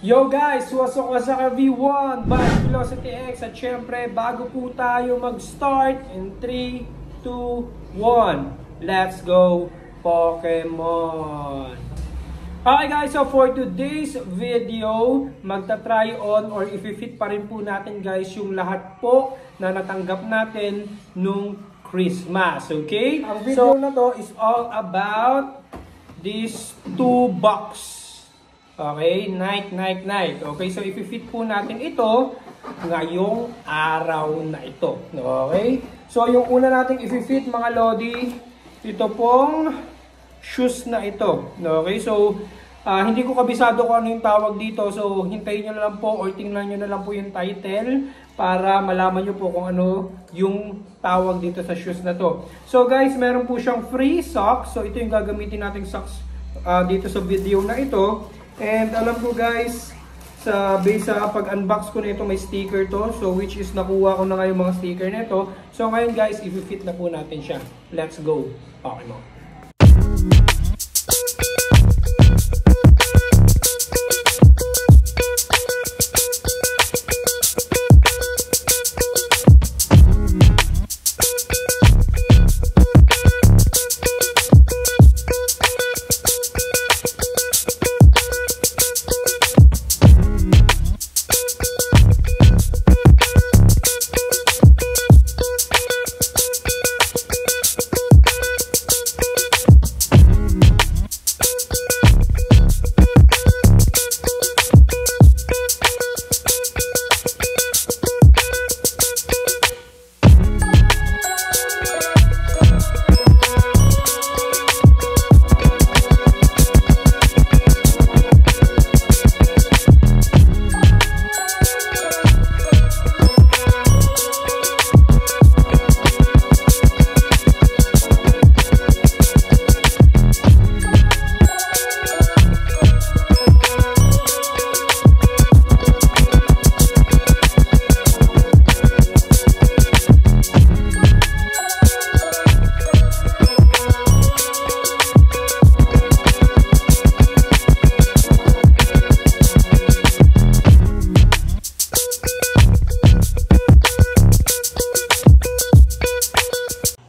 Yo guys, Suasok Osaka V1, Bass Velocity X. At syempre, bago po tayo mag-start in 3, 2, 1, let's go Pokemon! Okay guys, so for today's video, magta-try on or i-fit pa rin po natin guys yung lahat po na natanggap natin nung Christmas, okay? Ang video na to is all about these 2 box. Okay, night. Okay, so i-fit po natin ito ngayong araw na ito. Okay, so yung una nating i-fit mga lodi, ito pong shoes na ito. Okay, so hindi ko kabisado kung ano yung tawag dito. So hintayin nyo na lang po or tingnan nyo na lang po yung title para malaman nyo po kung ano yung tawag dito sa shoes na to. So guys, meron po siyang free socks. So ito yung gagamitin nating socks dito sa video na ito. And alam ko guys, sa base sa pag-unbox ko nito may sticker to. So which is nakuha ko na nga yung mga sticker nito. So ngayon guys, i-fit na po natin siya. Let's go Pokemon!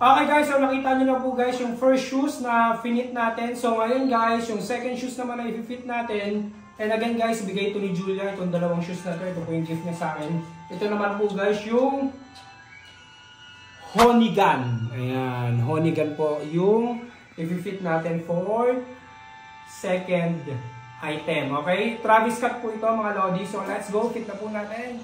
Okay guys, so nakita nyo na po guys yung first shoes na finit natin. So ngayon guys, yung second shoes naman na i-fit natin. And again guys, bigay ito ni Julia, itong dalawang shoes na ito. Ito po yung gift niya sa akin. Ito naman po guys yung Honigan. Ayan, Honigan po yung i-fit natin for second item. Okay, Travis Scott po ito mga lodi. So let's go, fit na po natin.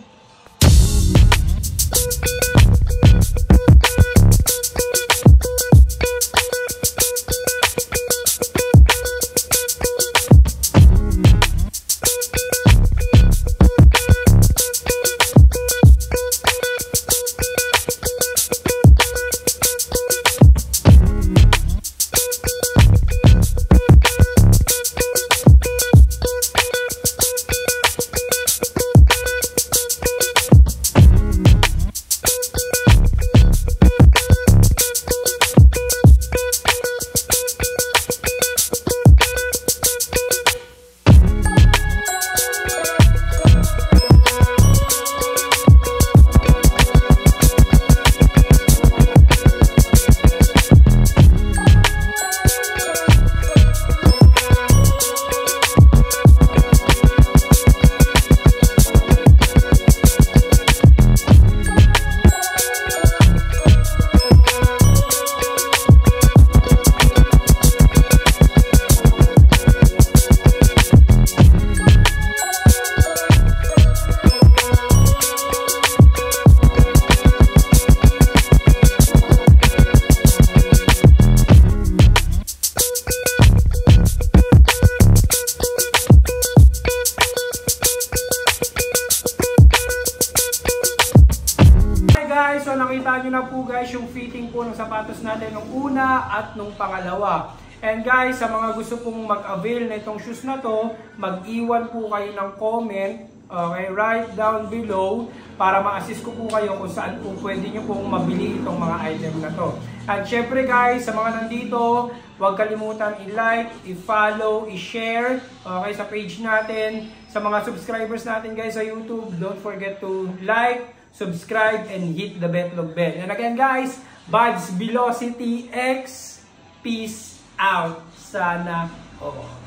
So nakita nyo na po guys yung fitting po ng sapatos natin nung una at nung pangalawa. And guys, sa mga gusto pong mag-avail na itong shoes na to, mag-iwan po kayo ng comment, okay, right down below para ma-assist ko po kayo kung saan po pwede nyo pong mabili itong mga item na to. At syempre guys, sa mga nandito, huwag kalimutan i-like, i-follow, i-share, okay, sa page natin. Sa mga subscribers natin guys sa YouTube, don't forget to like, subscribe, and hit the betlog bell. And again guys, Buds Velocity X, peace out. Sana all.